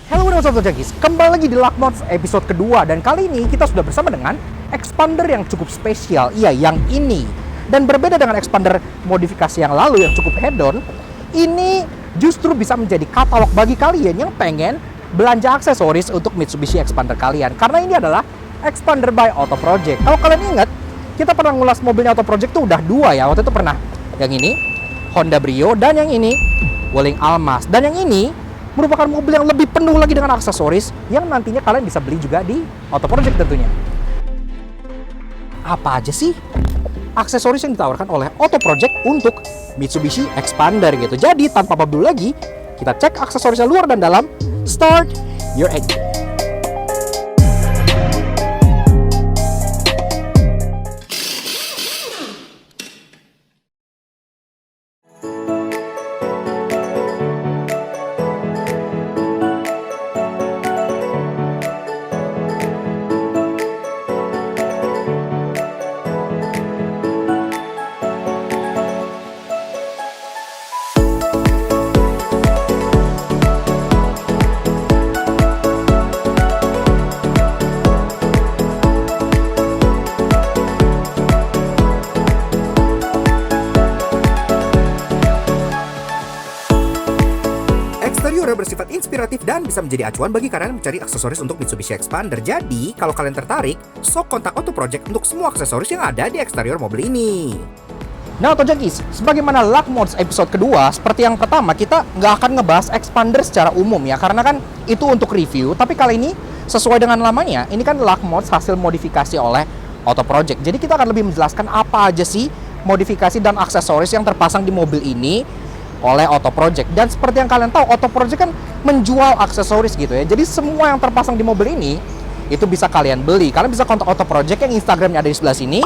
Halo Sobat Jagis, kembali lagi di Luckmods episode kedua. Dan kali ini kita sudah bersama dengan expander yang cukup spesial. Iya, yang ini. Dan berbeda dengan expander modifikasi yang lalu yang cukup hedon, ini justru bisa menjadi katalog bagi kalian yang pengen belanja aksesoris untuk Mitsubishi Expander kalian. Karena ini adalah expander by Auto Project. Kalau kalian ingat, kita pernah ngulas mobilnya Auto Project tuh udah dua ya. Waktu itu pernah yang ini, Honda Brio, dan yang ini, Wuling Almas. Dan yang ini merupakan mobil yang lebih penuh lagi dengan aksesoris yang nantinya kalian bisa beli juga di Auto Project tentunya. Apa aja sih aksesoris yang ditawarkan oleh Auto Project untuk Mitsubishi Expander gitu? Jadi tanpa bab dulu lagi, kita cek aksesorisnya luar dan dalam. Start your engine. Eksteriornya bersifat inspiratif dan bisa menjadi acuan bagi kalian mencari aksesoris untuk Mitsubishi Expander. Jadi, kalau kalian tertarik, sok kontak Auto Project untuk semua aksesoris yang ada di eksterior mobil ini. Nah, Auto Junkies, sebagaimana Luckmods episode kedua, seperti yang pertama, kita nggak akan ngebahas Expander secara umum ya, karena kan itu untuk review. Tapi kali ini, sesuai dengan namanya, ini kan Luckmods hasil modifikasi oleh Auto Project. Jadi kita akan lebih menjelaskan apa aja sih modifikasi dan aksesoris yang terpasang di mobil ini oleh Auto Project. Dan seperti yang kalian tahu, Auto Project kan menjual aksesoris gitu ya. Jadi semua yang terpasang di mobil ini itu bisa kalian beli. Kalian bisa kontak Auto Project yang Instagramnya ada di sebelah sini,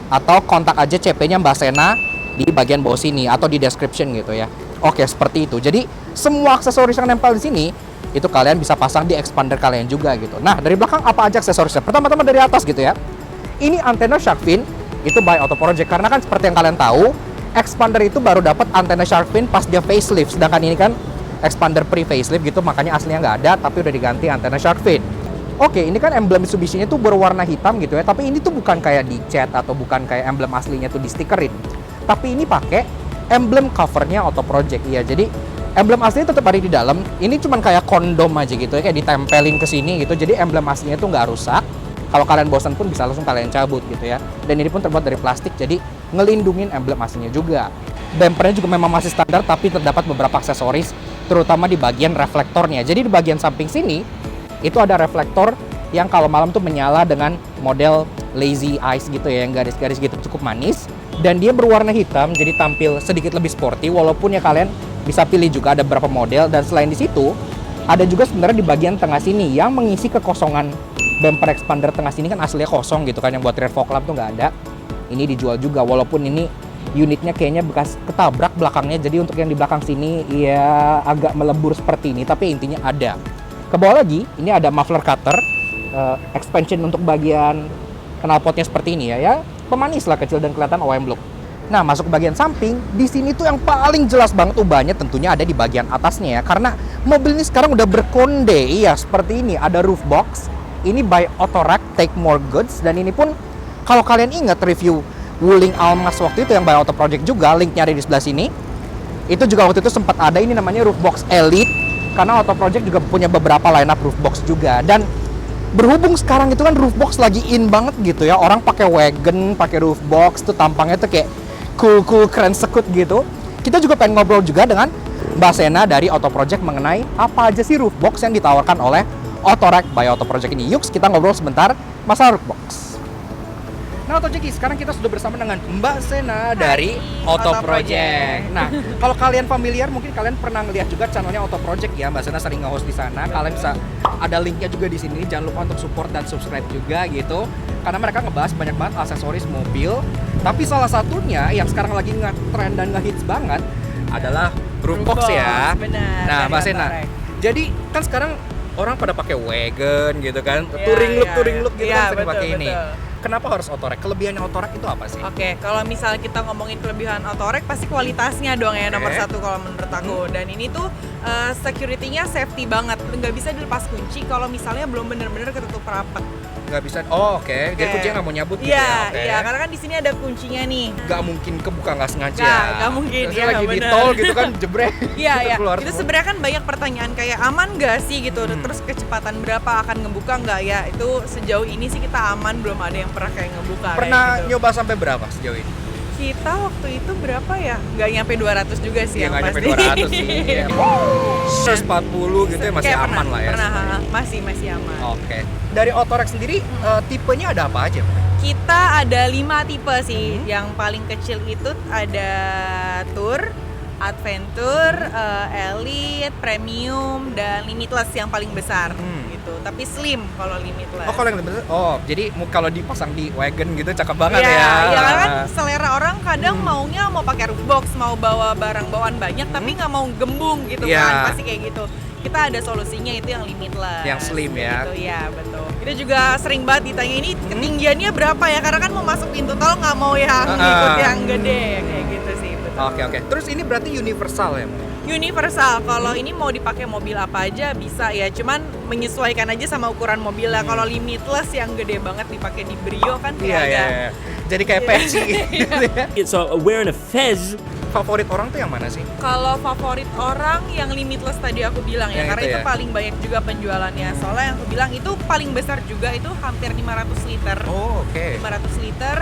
atau kontak aja CP-nya Mbak Sena di bagian bawah sini atau di description gitu ya. Oke, seperti itu. Jadi semua aksesoris yang nempel di sini itu kalian bisa pasang di Expander kalian juga gitu. Nah, dari belakang apa aja aksesorisnya? Pertama-tama dari atas gitu ya. Ini antena shark fin, itu by Auto Project. Karena kan seperti yang kalian tahu, Expander itu baru dapat antena shark fin pas dia facelift, sedangkan ini kan Expander pre-facelift gitu, makanya aslinya nggak ada, tapi udah diganti antena shark fin. Oke, ini kan emblem Mitsubishi-nya tuh berwarna hitam gitu ya, tapi ini tuh bukan kayak dicat atau bukan kayak emblem aslinya tuh di stikerin, tapi ini pakai emblem covernya Auto Project ya. Jadi emblem aslinya tetap ada di dalam, ini cuman kayak kondom aja gitu ya, kayak ditempelin ke sini gitu, jadi emblem aslinya tuh nggak rusak. Kalau kalian bosan pun bisa langsung kalian cabut gitu ya. Dan ini pun terbuat dari plastik, jadi ngelindungin emblem aslinya juga. Bumpernya juga memang masih standar, tapi terdapat beberapa aksesoris, terutama di bagian reflektornya. Jadi di bagian samping sini, itu ada reflektor yang kalau malam tuh menyala dengan model lazy eyes gitu ya, yang garis-garis gitu, cukup manis. Dan dia berwarna hitam, jadi tampil sedikit lebih sporty, walaupun ya kalian bisa pilih juga ada beberapa model. Dan selain di situ, ada juga sebenarnya di bagian tengah sini yang mengisi kekosongan. Bumper Expander tengah sini kan aslinya kosong gitu kan, yang buat rear fog lamp tuh nggak ada. Ini dijual juga, walaupun ini unitnya kayaknya bekas ketabrak belakangnya, jadi untuk yang di belakang sini ya agak melebur seperti ini, tapi intinya ada. Ke bawah lagi, ini ada muffler cutter, expansion untuk bagian knalpotnya seperti ini ya, pemanis lah, kecil dan kelihatan OEM look. Nah, masuk ke bagian samping, di sini tuh yang paling jelas banget ubahnya tentunya ada di bagian atasnya ya, karena mobil ini sekarang udah berkonde, iya seperti ini, ada roof box. Ini by Autorack Take More Goods, dan ini pun kalau kalian ingat review Wuling Almas waktu itu yang by Auto Project juga, linknya ada di sebelah sini. Itu juga waktu itu sempat ada, ini namanya roof box Elite, karena Auto Project juga punya beberapa lineup roof box juga. Dan berhubung sekarang itu kan roof box lagi in banget gitu ya, orang pakai wagon, pakai roof box tuh tampangnya tuh kayak cool keren sekut gitu. Kita juga pengen ngobrol juga dengan Mbak Sena dari Auto Project mengenai apa aja sih roof box yang ditawarkan oleh Autorack by Auto Project ini. Yuk kita ngobrol sebentar masalah roof box. Nah, Auto Junkies, sekarang kita sudah bersama dengan Mbak Sena dari Auto Project. Nah, kalau kalian familiar, mungkin kalian pernah ngeliat juga channelnya Auto Project ya. Mbak Sena sering nge-host di sana. Kalian bisa ada linknya juga di sini. Jangan lupa untuk support dan subscribe juga gitu. Karena mereka ngebahas banyak banget aksesoris mobil. Tapi salah satunya yang sekarang lagi nge-trend dan nge-hits banget adalah roof box ya. Benar. Nah, Mbak Sena, jadi kan sekarang orang pada pakai wagon gitu kan, touring look gitu kan sering pakai ini. kenapa harus Autorec? Kelebihannya Autorec itu apa sih? Oke, kalau misalnya kita ngomongin kelebihan Autorec pasti kualitasnya dong ya nomor satu kalau menurut aku. Dan ini tuh security-nya safety banget, nggak bisa dilepas kunci kalau misalnya belum bener-bener ketutup rapat. Nggak bisa, oke. Jadi kuncinya nggak mau nyabut gitu ya? Iya, karena kan di sini ada kuncinya nih. Nggak mungkin kebuka nggak sengaja. Nggak mungkin, terus ya lagi di bener. tol gitu kan, jebrek. Iya, iya. Keluar Itu semua. sebenarnya kan banyak pertanyaan kayak aman nggak sih gitu, terus kecepatan berapa akan ngebuka nggak ya? Itu sejauh ini sih kita aman, belum ada yang pernah kayak ngebuka. Pernah kayak gitu. nyoba sampai berapa sejauh ini? Kita waktu itu berapa ya? Nggak nyampe 200 juga sih Ya yang nggak nyampe pasti. 200 sih. Ya. 140 gitu ya masih Kayak aman lah ya. Pernah, sebenarnya. masih aman. Oke. Dari Autorec sendiri tipenya ada apa aja? Kita ada 5 tipe sih. Yang paling kecil itu ada Tour, Adventure, Elite, Premium, dan Limitless yang paling besar gitu. Tapi slim kalau Limitless. Oh, kalau yang lebih jadi kalau dipasang di wagon gitu cakep banget ya. Iya kan selera orang kadang maunya mau pakai roof box, mau bawa barang bawaan banyak tapi nggak mau gembung gitu kan, pasti kayak gitu. Kita ada solusinya itu yang Limitless. Yang slim ya. Gitu, ya betul. Itu juga sering banget ditanya ini ketinggiannya berapa ya, karena kan mau masuk pintu tol nggak mau yang ikut yang gede kayak gitu sih. Betul. Oke. Terus ini berarti universal ya? Universal, kalau ini mau dipakai mobil apa aja bisa ya, cuman menyesuaikan aja sama ukuran mobilnya. Kalau Limitless yang gede banget dipakai di Brio kan kayak Iya. Jadi kayak peci gitu ya. So wearing a fez. Favorit orang tuh yang mana sih? Kalau favorit orang yang Limitless tadi aku bilang ya, Yang karena itu itu ya? paling banyak juga penjualannya. Soalnya yang aku bilang itu paling besar juga, itu hampir 500 liter. Oh, oke. 500 liter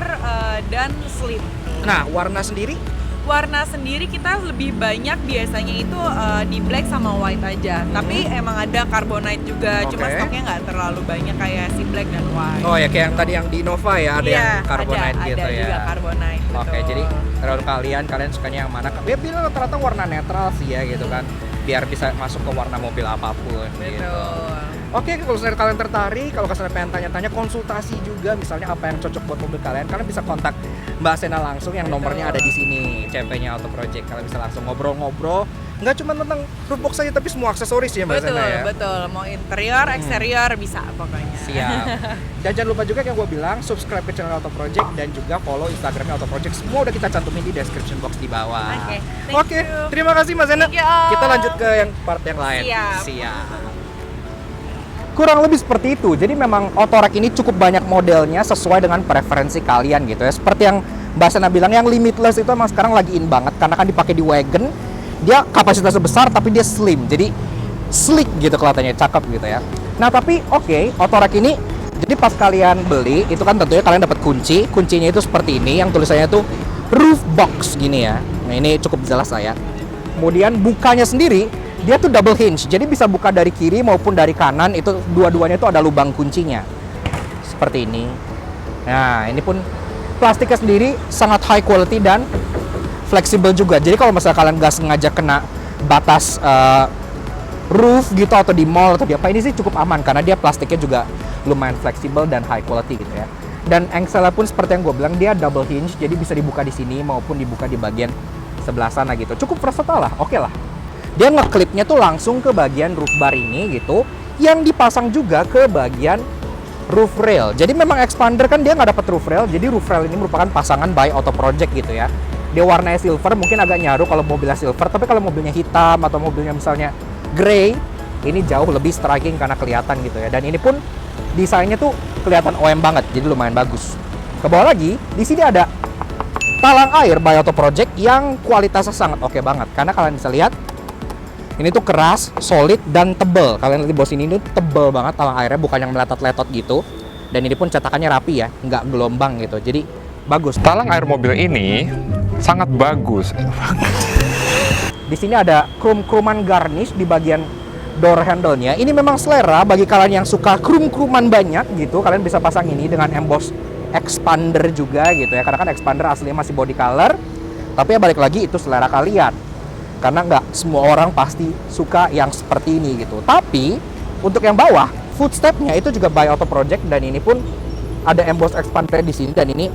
dan slim. Nah, warna sendiri? Warna sendiri kita lebih banyak biasanya itu di black sama white aja. Tapi emang ada carbonite juga, cuma Oke. stoknya nggak terlalu banyak kayak si black dan white. Oh ya, kayak yang tadi yang di Innova ya, ada Iya, yang carbonite gitu ada ya. juga carbonite. Oke, betul. jadi terlalu kalian sukanya yang mana? Dia bilang rata-rata warna netral sih ya gitu kan, biar bisa masuk ke warna mobil apapun. Gitu. Betul. Oke, kalau misalnya kalian tertarik, kalau kalian pengen tanya-tanya, konsultasi juga misalnya apa yang cocok buat mobil kalian bisa kontak Mbak Sena langsung yang nomornya ada di sini, CP-nya Auto Project. Kalian bisa langsung ngobrol-ngobrol, nggak cuma tentang roof box saja, tapi semua aksesoris ya Mbak Sena ya. Betul. Mau interior, eksterior bisa pokoknya. Siap. Dan jangan lupa juga yang gue bilang, subscribe ke channel Auto Project dan juga follow Instagramnya Auto Project. Semua udah kita cantumin di description box di bawah. Oke, thank Oke, you. terima kasih Mbak Sena. Thank you, Om. Kita lanjut ke yang part yang lain. Siap. Kurang lebih seperti itu. Jadi memang Autorec ini cukup banyak modelnya sesuai dengan preferensi kalian gitu ya. Seperti yang Mbak Sena bilang, yang Limitless itu emang sekarang lagi in banget karena kan dipakai di wagon. Dia kapasitasnya besar tapi dia slim. Jadi sleek gitu kelihatannya, cakep gitu ya. Nah, tapi oke, Autorec ini jadi pas kalian beli itu kan tentunya kalian dapat kunci. Kuncinya itu seperti ini yang tulisannya tuh roof box gini ya. Nah, ini cukup jelas lah ya. Kemudian bukanya sendiri dia tuh double hinge, jadi bisa buka dari kiri maupun dari kanan, itu dua-duanya itu ada lubang kuncinya seperti ini. Nah, ini pun plastiknya sendiri sangat high quality dan fleksibel juga. Jadi kalau misalnya kalian nggak sengaja kena batas roof gitu atau di mall atau di apa, ini sih cukup aman karena dia plastiknya juga lumayan fleksibel dan high quality gitu ya. Dan engselnya pun seperti yang gue bilang, dia double hinge, jadi bisa dibuka di sini maupun dibuka di bagian sebelah sana gitu. Cukup versatile lah, oke lah. Dia ngeklipnya tuh langsung ke bagian roof bar ini gitu, yang dipasang juga ke bagian roof rail. Jadi memang expander kan dia nggak dapat roof rail, jadi roof rail ini merupakan pasangan by Auto Project gitu ya. Dia warnanya silver, mungkin agak nyaru kalau mobilnya silver, tapi kalau mobilnya hitam atau mobilnya misalnya grey, ini jauh lebih striking karena kelihatan gitu ya. Dan ini pun desainnya tuh kelihatan OM banget, jadi lumayan bagus. Ke bawah lagi, di sini ada talang air by Auto Project yang kualitasnya sangat oke banget, karena kalian bisa lihat ini tuh keras, solid, dan tebel. Kalian lihat di bawah sini ini tebel banget talang airnya, bukan yang meletot-letot gitu. Dan ini pun cetakannya rapi ya, nggak gelombang gitu. Jadi bagus. Talang air mobil ini sangat bagus. Di sini ada krum-kruman garnish di bagian door handle-nya. Ini memang selera bagi kalian yang suka krum-kruman banyak gitu. Kalian bisa pasang ini dengan emboss expander juga gitu ya. Karena kan expander aslinya masih body color. Tapi ya balik lagi itu selera kalian. Karena nggak semua orang pasti suka yang seperti ini gitu. Tapi untuk yang bawah, footstep-nya itu juga by Auto Project, dan ini pun ada emboss expander di sini, dan ini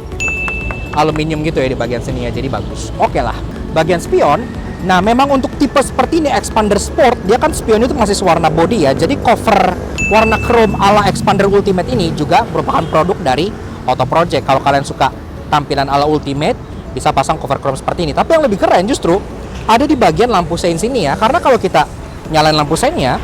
aluminium gitu ya di bagian sini ya, jadi bagus. Oke lah. Bagian spion, nah memang untuk tipe seperti ini expander sport, dia kan spion itu masih warna body ya. Jadi cover warna chrome ala expander ultimate ini juga merupakan produk dari Auto Project. Kalau kalian suka tampilan ala Ultimate, bisa pasang cover chrome seperti ini. Tapi yang lebih keren justru ada di bagian lampu sein sini ya. Karena kalau kita nyalain lampu seinnya,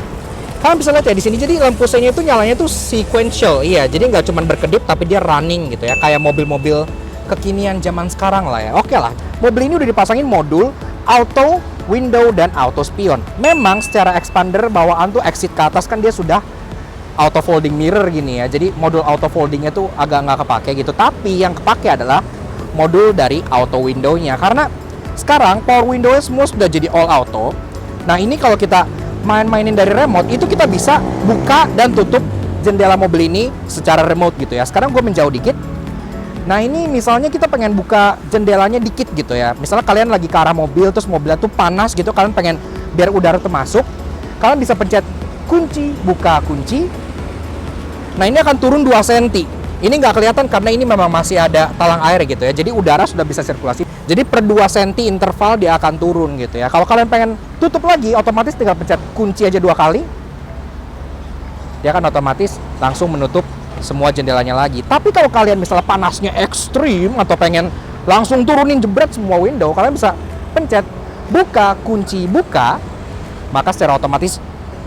kalian bisa lihat ya di sini. Jadi lampu seinnya itu nyalanya itu sequential, iya. Jadi nggak cuma berkedip, tapi dia running gitu ya, kayak mobil-mobil kekinian zaman sekarang lah ya. Oke lah, mobil ini udah dipasangin modul auto, window, dan auto spion. Memang secara expander bawaan tuh exit ke atas kan dia sudah auto folding mirror gini ya. Jadi modul auto foldingnya tuh agak nggak kepake gitu. Tapi yang kepake adalah modul dari auto window-nya. Karena sekarang power window-nya semua sudah jadi all auto. Nah ini kalau kita main-mainin dari remote, itu kita bisa buka dan tutup jendela mobil ini secara remote gitu ya. Sekarang gue menjauh dikit. Nah ini misalnya kita pengen buka jendelanya dikit gitu ya. Misalnya kalian lagi ke arah mobil, terus mobilnya tuh panas gitu, kalian pengen biar udara tuh masuk, kalian bisa pencet kunci, buka kunci. Nah ini akan turun 2 cm. Ini nggak kelihatan karena ini memang masih ada talang air gitu ya. Jadi udara sudah bisa sirkulasi. Jadi per 2 cm interval dia akan turun gitu ya. Kalau kalian pengen tutup lagi, otomatis tinggal pencet kunci aja 2 kali. Dia akan otomatis langsung menutup semua jendelanya lagi. Tapi kalau kalian misalnya panasnya ekstrim atau pengen langsung turunin jebret semua window, kalian bisa pencet buka kunci buka. Maka secara otomatis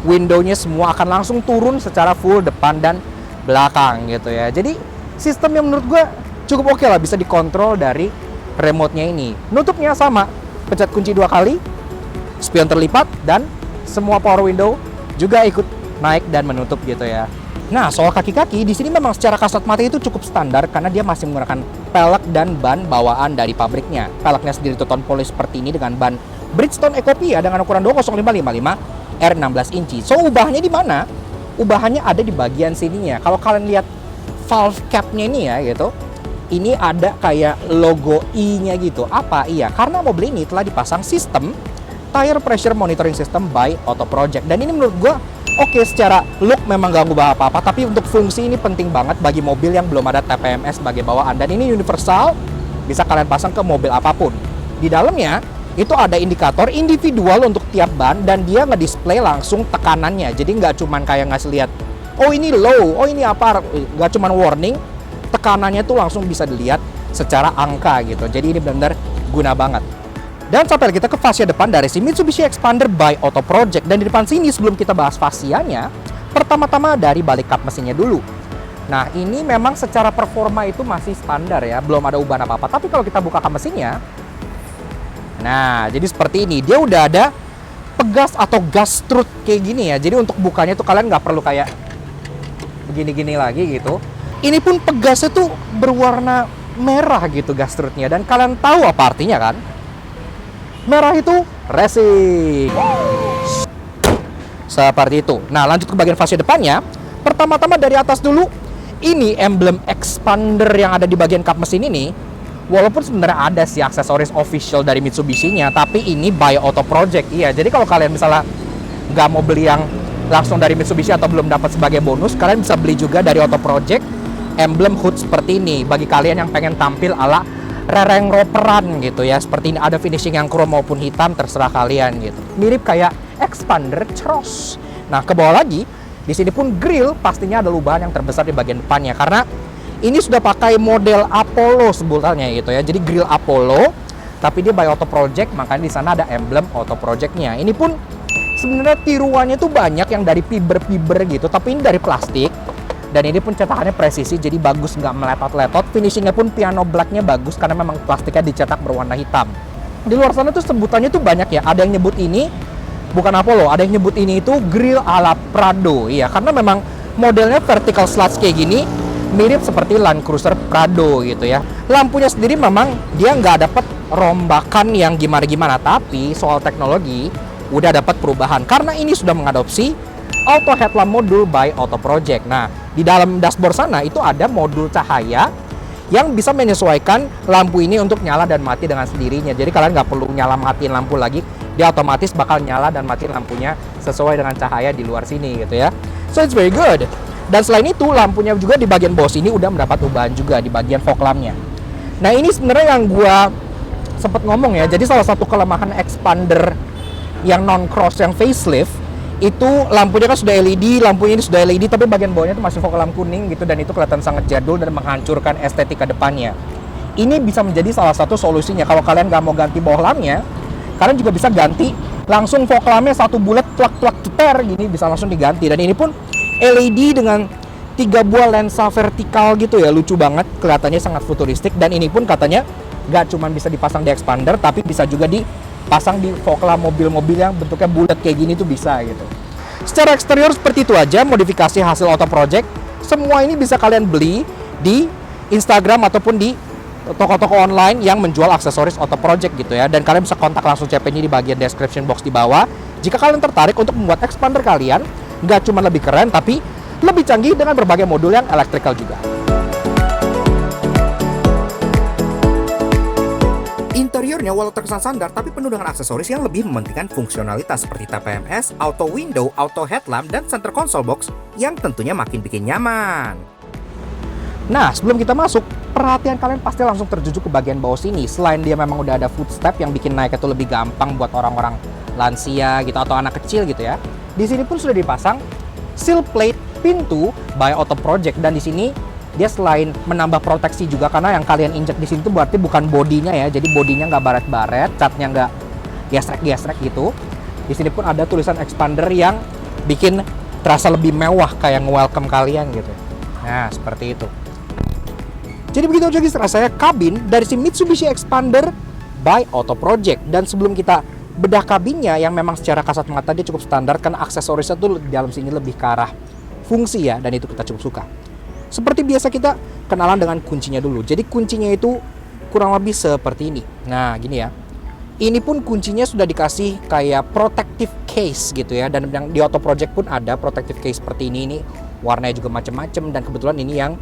windownya semua akan langsung turun secara full depan dan belakang gitu ya. Jadi sistem yang menurut gue cukup oke lah, bisa dikontrol dari remote-nya ini. Nutupnya sama, pencet kunci 2 kali, spion terlipat, dan semua power window juga ikut naik dan menutup gitu ya. Nah soal kaki-kaki di sini memang secara kasat mata itu cukup standar karena dia masih menggunakan pelek dan ban bawaan dari pabriknya. Peleknya sendiri two-tone polish seperti ini dengan ban Bridgestone Ecopia dengan ukuran 20555 R16 inci. So ubahnya di mana? Ubahannya ada di bagian sininya. Kalau kalian lihat valve cap-nya ini ya gitu, ini ada kayak logo I-nya gitu. Apa? Iya, karena mobil ini telah dipasang sistem tire pressure monitoring system by Auto Project. Dan ini menurut gua oke, secara look memang gak ngubah apa-apa, tapi untuk fungsi ini penting banget bagi mobil yang belum ada TPMS sebagai bawaan. Dan ini universal, bisa kalian pasang ke mobil apapun. Di dalamnya itu ada indikator individual untuk tiap ban dan dia ngedisplay langsung tekanannya. Jadi nggak cuman kayak ngasih lihat, oh ini low, oh ini apa, nggak cuman warning, tekanannya tuh langsung bisa dilihat secara angka gitu. Jadi ini benar-benar guna banget. Dan sampai kita ke fascia depan dari si Mitsubishi Expander by Auto Project. Dan di depan sini sebelum kita bahas fascianya, pertama-tama dari balik kap mesinnya dulu. Nah ini memang secara performa itu masih standar ya, belum ada ubahan apa-apa. Tapi kalau kita buka kap mesinnya, nah, jadi seperti ini. Dia udah ada pegas atau gas strut kayak gini ya. Jadi untuk bukanya tuh kalian nggak perlu kayak begini-gini lagi gitu. Ini pun pegasnya tuh berwarna merah gitu gas strutnya. Dan kalian tahu apa artinya kan? Merah itu racing. Seperti itu. Nah, lanjut ke bagian fascia depannya. Pertama-tama dari atas dulu. Ini emblem Expander yang ada di bagian kap mesin ini. Walaupun sebenarnya ada sih aksesoris official dari Mitsubishi-nya, tapi ini by Auto Project. Iya, jadi kalau kalian misalnya nggak mau beli yang langsung dari Mitsubishi atau belum dapat sebagai bonus, kalian bisa beli juga dari Auto Project emblem hood seperti ini. Bagi kalian yang pengen tampil ala rereng roperan gitu ya, seperti ini ada finishing yang chrome maupun hitam, terserah kalian gitu. Mirip kayak Expander Cross. Nah, ke bawah lagi, di sini pun grill pastinya ada lubahan yang terbesar di bagian depannya karena ini sudah pakai model Apollo sebutannya gitu ya. Jadi grill Apollo, tapi dia by Auto Project, makanya di sana ada emblem Auto Project-nya. Ini pun sebenarnya tiruannya tuh banyak yang dari fiber gitu, tapi ini dari plastik. Dan ini pun cetakannya presisi, jadi bagus, nggak meletot-letot. Finishingnya pun piano black-nya bagus karena memang plastiknya dicetak berwarna hitam. Di luar sana tuh sebutannya tuh banyak ya. Ada yang nyebut ini bukan Apollo, ada yang nyebut ini itu grill ala Prado. Iya, karena memang modelnya vertical slats kayak gini. Mirip seperti Land Cruiser Prado gitu ya. Lampunya sendiri memang dia nggak dapat rombakan yang gimana-gimana, tapi soal teknologi udah dapat perubahan karena ini sudah mengadopsi Auto Headlamp Module by Auto Project. Nah, di dalam dashboard sana itu ada modul cahaya yang bisa menyesuaikan lampu ini untuk nyala dan mati dengan sendirinya. Jadi kalian nggak perlu nyala matiin lampu lagi, dia otomatis bakal nyala dan matiin lampunya sesuai dengan cahaya di luar sini gitu ya. So it's very good. Dan selain itu lampunya juga di bagian bawah sini udah mendapat ubahan juga di bagian fog lampnya. Nah ini sebenarnya yang gua sempet ngomong ya. Jadi salah satu kelemahan Expander yang non cross yang facelift itu lampunya kan sudah LED, lampunya ini sudah LED, tapi bagian bawahnya itu masih fog lamp kuning gitu, dan itu kelihatan sangat jadul dan menghancurkan estetika depannya. Ini bisa menjadi salah satu solusinya. Kalau kalian nggak mau ganti bawah lampnya, kalian juga bisa ganti langsung fog lampnya satu bulat plak-plak ceper gini, bisa langsung diganti. Dan ini pun LED dengan 3 buah lensa vertikal gitu ya, lucu banget, kelihatannya sangat futuristik. Dan ini pun katanya nggak cuma bisa dipasang di expander, tapi bisa juga dipasang di fog lamp mobil-mobil yang bentuknya bulat kayak gini tuh bisa gitu. Secara eksterior seperti itu aja, modifikasi hasil Auto Project. Semua ini bisa kalian beli di Instagram ataupun di toko-toko online yang menjual aksesoris Auto Project gitu ya. Dan kalian bisa kontak langsung CP-nya di bagian description box di bawah. Jika kalian tertarik untuk membuat expander kalian, nggak cuma lebih keren, tapi lebih canggih dengan berbagai modul yang electrical juga. Interiornya walau terkesan standar, tapi penuh dengan aksesoris yang lebih mementingkan fungsionalitas seperti TPMS, auto window, auto headlamp, dan center console box yang tentunya makin bikin nyaman. Nah, sebelum kita masuk, perhatian kalian pasti langsung terjuju ke bagian bawah sini. Selain dia memang udah ada footstep yang bikin naik itu lebih gampang buat orang-orang lansia gitu atau anak kecil gitu ya. Di sini pun sudah dipasang seal plate pintu by Auto Project, dan di sini dia selain menambah proteksi juga, karena yang kalian injek di sini tuh berarti bukan bodinya ya, jadi bodinya nggak baret-baret, catnya nggak gesrek-gesrek gitu. Di sini pun ada tulisan expander yang bikin terasa lebih mewah kayak nge-welcome kalian gitu. Nah, seperti itu. Jadi begitu aja guys rasanya kabin dari si Mitsubishi Expander by Auto Project. Dan sebelum kita bedah kabinnya yang memang secara kasat mata dia cukup standar, karena aksesorisnya tuh di dalam sini lebih ke arah fungsi ya, dan itu kita cukup suka. Seperti biasa kita kenalan dengan kuncinya dulu. Jadi kuncinya itu kurang lebih seperti ini. Nah, gini ya. Ini pun kuncinya sudah dikasih kayak protective case gitu ya. Dan yang di Auto Project pun ada protective case seperti ini. Ini warnanya juga macam-macam, dan kebetulan ini yang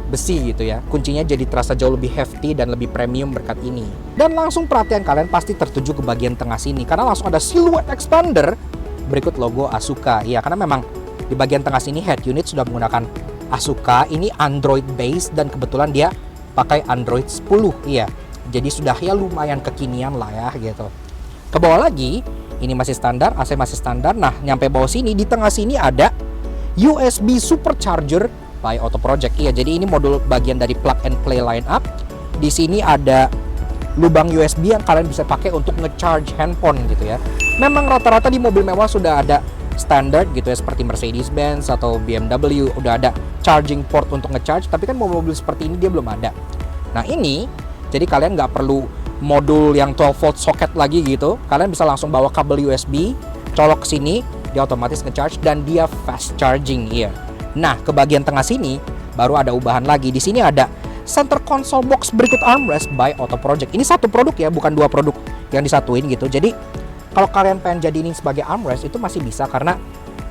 besi gitu ya. Kuncinya jadi terasa jauh lebih hefty dan lebih premium berkat ini. Dan langsung perhatian kalian pasti tertuju ke bagian tengah sini, karena langsung ada silhouette expander berikut logo Asuka. Iya, karena memang di bagian tengah sini head unit sudah menggunakan Asuka. Ini Android base dan kebetulan dia pakai Android 10. Iya. Jadi sudah ya lumayan kekinian lah ya gitu. Ke bawah lagi, ini masih standar, AC masih standar. Nah, nyampe bawah sini, di tengah sini ada USB supercharger by Auto Project. Iya, jadi ini modul bagian dari plug and play line up. Di sini ada lubang USB yang kalian bisa pakai untuk nge-charge handphone gitu ya. Memang rata-rata di mobil mewah sudah ada standar gitu ya, seperti Mercedes-Benz atau BMW udah ada charging port untuk nge-charge, tapi kan mobil-mobil seperti ini dia belum ada. Nah, ini jadi kalian nggak perlu modul yang 12 volt socket lagi gitu. Kalian bisa langsung bawa kabel USB, colok ke sini, dia otomatis nge-charge dan dia fast charging. Iya. Nah, ke bagian tengah sini baru ada ubahan lagi. Di sini ada center console box berikut armrest by Auto Project. Ini satu produk ya, bukan dua produk yang disatuin gitu. Jadi kalau kalian pengen jadi ini sebagai armrest itu masih bisa, karena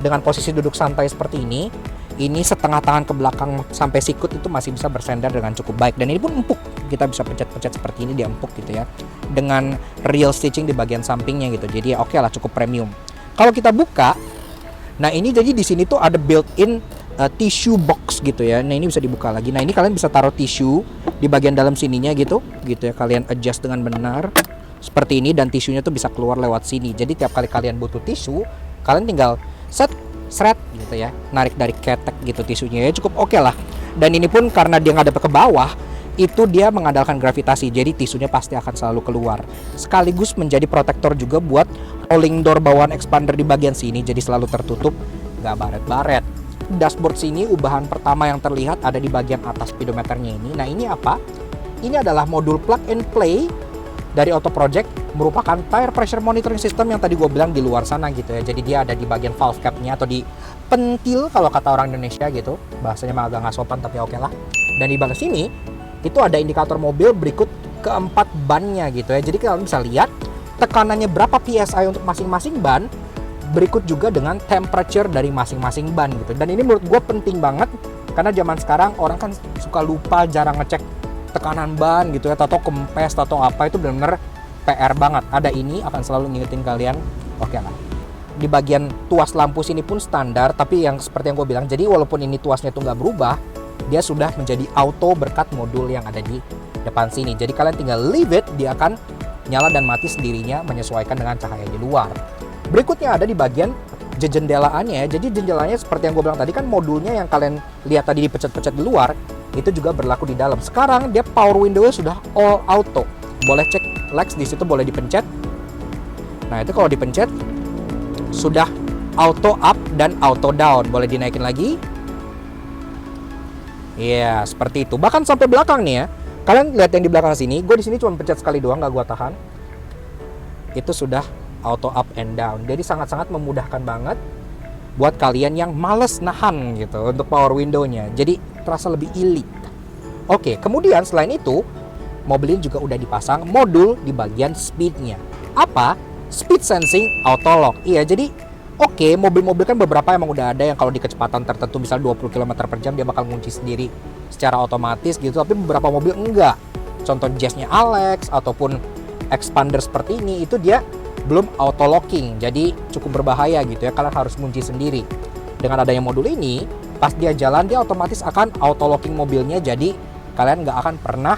dengan posisi duduk santai seperti ini setengah tangan ke belakang sampai sikut itu masih bisa bersandar dengan cukup baik. Dan ini pun empuk, kita bisa pencet-pencet seperti ini, dia empuk gitu ya, dengan real stitching di bagian sampingnya gitu. Jadi ya oke lah, cukup premium. Kalau kita buka, nah ini jadi di sini tuh ada built-in tissue box gitu ya. Nah, ini bisa dibuka lagi. Nah, ini kalian bisa taruh tisu di bagian dalam sininya gitu ya. Kalian adjust dengan benar seperti ini, dan tisunya tuh bisa keluar lewat sini. Jadi tiap kali kalian butuh tisu, kalian tinggal seret gitu ya, narik dari ketek gitu tisunya ya, cukup oke lah. Dan ini pun karena dia ngadep ke bawah, itu dia mengandalkan gravitasi, jadi tisunya pasti akan selalu keluar. Sekaligus menjadi protektor juga buat rolling door bawaan expander di bagian sini, jadi selalu tertutup, nggak baret-baret. Dashboard sini ubahan pertama yang terlihat ada di bagian atas speedometernya ini. Nah, ini apa? Ini adalah modul plug and play dari Auto Project, merupakan tire pressure monitoring system yang tadi gue bilang di luar sana gitu ya. Jadi dia ada di bagian valve cap-nya atau di pentil kalau kata orang Indonesia gitu. Bahasanya mah agak nggak sopan tapi oke lah. Dan di bagian sini itu ada indikator mobil berikut keempat bannya gitu ya. Jadi kalian bisa lihat tekanannya berapa PSI untuk masing-masing ban, berikut juga dengan temperature dari masing-masing ban gitu. Dan ini menurut gue penting banget, karena zaman sekarang orang kan suka lupa, jarang ngecek tekanan ban gitu ya, atau kempes atau apa, itu benar-benar PR banget. Ada ini akan selalu ngingetin kalian. Oke lah. Di bagian tuas lampu sini pun standar, tapi yang seperti yang gue bilang, jadi walaupun ini tuasnya tuh nggak berubah, dia sudah menjadi auto berkat modul yang ada di depan sini. Jadi kalian tinggal leave it, dia akan nyala dan mati sendirinya menyesuaikan dengan cahaya di luar. Berikutnya ada di bagian jendelaannya. Jadi jendelanya seperti yang gue bilang tadi kan, modulnya yang kalian lihat tadi dipencet-pencet di luar, itu juga berlaku di dalam. Sekarang dia power window-nya sudah all auto. Boleh cek Lex di situ, boleh dipencet. Nah, itu kalau dipencet sudah auto up dan auto down. Boleh dinaikin lagi. Iya, seperti itu. Bahkan sampai belakang nih ya. Kalian lihat yang di belakang sini, gue di sini cuma pencet sekali doang, nggak gue tahan. Itu sudah auto up and down. Jadi sangat-sangat memudahkan banget buat kalian yang males nahan gitu untuk power window-nya. Jadi terasa lebih ilit. Oke, kemudian selain itu, mobil ini juga udah dipasang modul di bagian speed-nya. Apa? Speed sensing auto lock. Iya, jadi oke, mobil-mobil kan beberapa emang udah ada yang kalau di kecepatan tertentu misal 20 km per jam dia bakal ngunci sendiri secara otomatis gitu, tapi beberapa mobil enggak. Contoh Jazz-nya Alex ataupun Expander seperti ini, itu dia belum auto locking, jadi cukup berbahaya gitu ya, kalian harus ngunci sendiri. Dengan adanya modul ini, pas dia jalan dia otomatis akan auto locking mobilnya, jadi kalian nggak akan pernah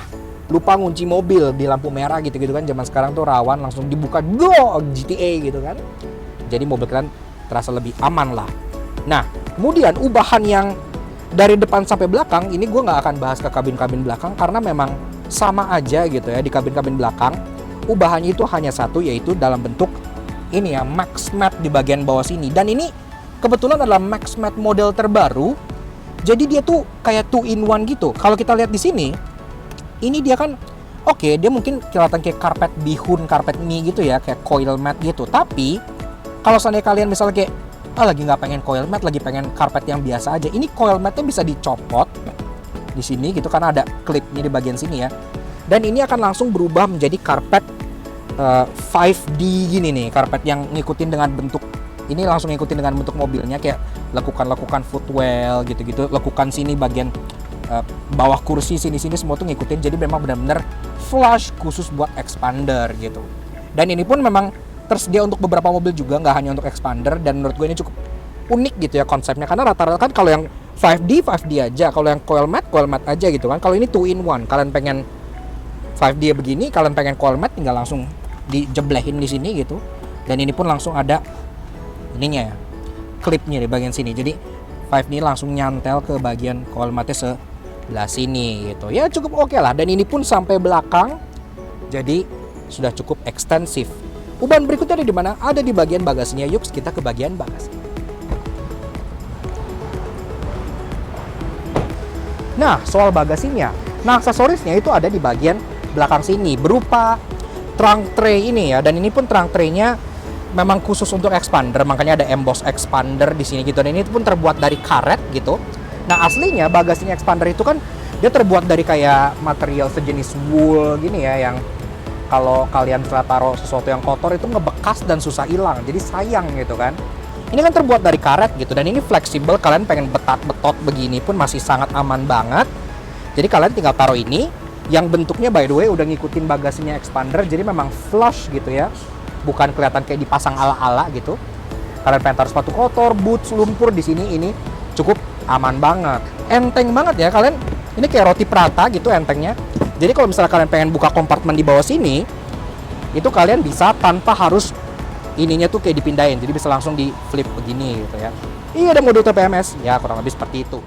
lupa ngunci mobil di lampu merah gitu-gitu kan. Zaman sekarang tuh rawan langsung dibuka go GTA gitu kan. Jadi mobil kalian terasa lebih aman lah. Nah, kemudian ubahan yang dari depan sampai belakang ini gue nggak akan bahas ke kabin-kabin belakang karena memang sama aja gitu ya. Di kabin-kabin belakang ubahannya itu hanya satu, yaitu dalam bentuk ini ya, Max Mat di bagian bawah sini. Dan ini kebetulan adalah Max Mat model terbaru. Jadi dia tuh kayak 2-in-1 gitu. Kalau kita lihat di sini, ini dia kan oke, dia mungkin kelihatan kayak karpet bihun, karpet mie gitu ya, kayak coil mat gitu. Tapi kalau seandainya kalian misalnya kayak lagi nggak pengen coil mat, lagi pengen karpet yang biasa aja, ini coil matnya bisa dicopot di sini gitu karena ada klipnya di bagian sini ya. Dan ini akan langsung berubah menjadi karpet 5D gini nih, karpet yang ngikutin dengan bentuk ini, langsung ngikutin dengan bentuk mobilnya, kayak lekukan footwell gitu-gitu, lekukan sini bagian bawah kursi sini-sini semua tuh ngikutin. Jadi memang benar-benar flush khusus buat Expander gitu. Dan ini pun memang tersedia untuk beberapa mobil juga, nggak hanya untuk Expander. Dan menurut gue ini cukup unik gitu ya konsepnya, karena rata-rata kan kalau yang 5D aja, kalau yang coil mat aja gitu kan. Kalau ini 2-in-1, kalian pengen 5D begini, kalian pengen coil mat, tinggal langsung dijeblehin di sini gitu. Dan ini pun langsung ada ininya ya, klipnya di bagian sini. Jadi 5D langsung nyantel ke bagian coil matnya sebelah sini gitu. Ya cukup oke lah. Dan ini pun sampai belakang, jadi sudah cukup ekstensif. Ubahan berikutnya ada di mana? Ada di bagian bagasinya. Yuk kita ke bagian bagasi. Nah, soal bagasinya. Nah, aksesorisnya itu ada di bagian belakang sini berupa trunk tray ini ya. Dan ini pun trunk tray-nya memang khusus untuk Expander, makanya ada emboss Expander di sini gitu. Dan ini pun terbuat dari karet gitu. Nah, aslinya bagasinya Expander itu kan dia terbuat dari kayak material sejenis wool gini ya, yang kalau kalian taruh sesuatu yang kotor itu ngebekas dan susah hilang, jadi sayang gitu kan. Ini kan terbuat dari karet gitu, dan ini fleksibel, kalian pengen betot begini pun masih sangat aman banget. Jadi kalian tinggal taruh ini, yang bentuknya by the way udah ngikutin bagasinya Expander, jadi memang flush gitu ya, bukan kelihatan kayak dipasang ala-ala gitu. Kalian pengen taruh sepatu kotor, boots, lumpur di sini, ini cukup aman banget, enteng banget ya kalian. Ini kayak roti prata gitu entengnya. Jadi kalau misalnya kalian pengen buka kompartemen di bawah sini, itu kalian bisa tanpa harus ininya tuh kayak dipindahin. Jadi bisa langsung di flip begini gitu ya. Iya, ada modul TPMS. Ya kurang lebih seperti itu.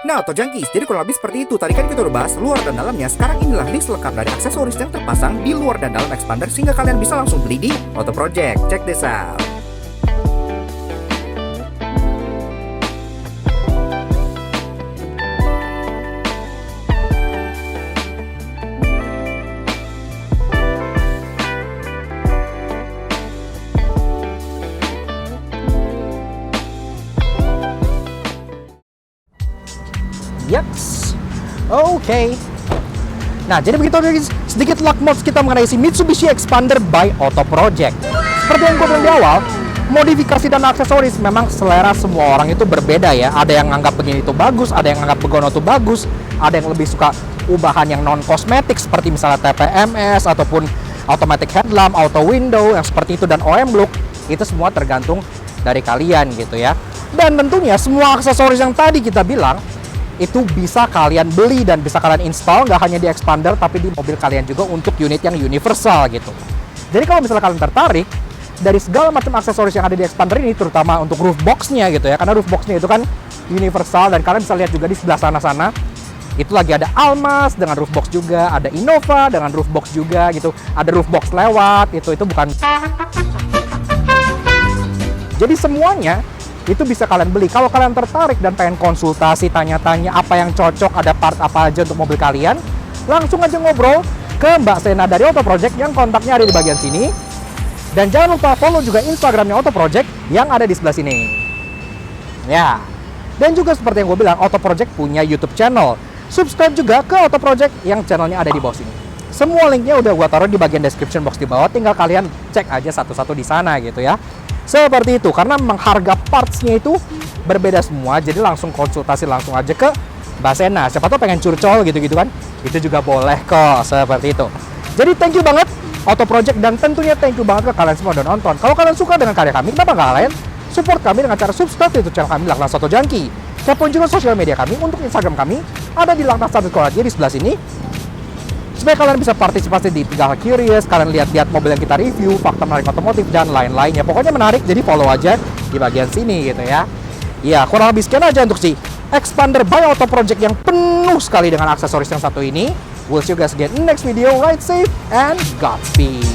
Nah, Auto Junkies, jadi kurang lebih seperti itu. Tadi kan kita udah bahas luar dan dalamnya. Sekarang inilah list lengkap dari aksesoris yang terpasang di luar dan dalam Expander, sehingga kalian bisa langsung beli di Auto Project. Check this out. Yes, oke. Nah, jadi begitu guys, sedikit luck mods kita mengenai si Mitsubishi Expander by Auto Project. Seperti yang gue bilang di awal, modifikasi dan aksesoris memang selera semua orang itu berbeda ya. Ada yang nganggap begini itu bagus, ada yang nganggap begono itu bagus, ada yang lebih suka ubahan yang non kosmetik seperti misalnya TPMS ataupun automatic headlamp, auto window yang seperti itu, dan OM look. Itu semua tergantung dari kalian gitu ya. Dan tentunya semua aksesoris yang tadi kita bilang itu bisa kalian beli dan bisa kalian install, nggak hanya di Expander tapi di mobil kalian juga untuk unit yang universal gitu. Jadi kalau misalnya kalian tertarik, dari segala macam aksesoris yang ada di Xpander ini, terutama untuk roof box-nya gitu ya, karena roof box-nya itu kan universal, dan kalian bisa lihat juga di sebelah sana itu lagi ada Almas dengan roof box juga, ada Innova dengan roof box juga gitu, ada roof box lewat, itu bukan. Jadi semuanya itu bisa kalian beli. Kalau kalian tertarik dan pengen konsultasi, tanya-tanya apa yang cocok, ada part apa aja untuk mobil kalian, langsung aja ngobrol ke Mbak Sena dari Auto Project yang kontaknya ada di bagian sini. Dan jangan lupa follow juga Instagramnya Auto Project yang ada di sebelah sini. Ya. Dan juga seperti yang gue bilang, Auto Project punya YouTube channel. Subscribe juga ke Auto Project yang channelnya ada di bawah sini. Semua linknya udah gue taruh di bagian description box di bawah. Tinggal kalian cek aja satu-satu di sana gitu ya. Seperti itu, karena memang harga parts-nya itu berbeda semua, jadi langsung konsultasi langsung aja ke Mbak Sena. Siapa tahu pengen curcol gitu-gitu kan, itu juga boleh kok, seperti itu. Jadi thank you banget Auto Project, dan tentunya thank you banget ke kalian semua udah nonton. Kalau kalian suka dengan karya kami, kenapa nggak kalian support kami dengan cara subscribe di YouTube channel kami, Laknas Auto Junkie. Kepoin juga sosial media kami. Untuk Instagram kami ada di Laknas_dia di sebelah sini, supaya kalian bisa partisipasi di Tinggal Curious, kalian lihat-lihat mobil yang kita review, fakta menarik otomotif, dan lain-lainnya. Pokoknya menarik, jadi follow aja di bagian sini gitu ya. Ya, kurang lebih sekian aja untuk si Xpander by Auto Project yang penuh sekali dengan aksesoris yang satu ini. We'll see you guys again in next video. Ride safe and Godspeed.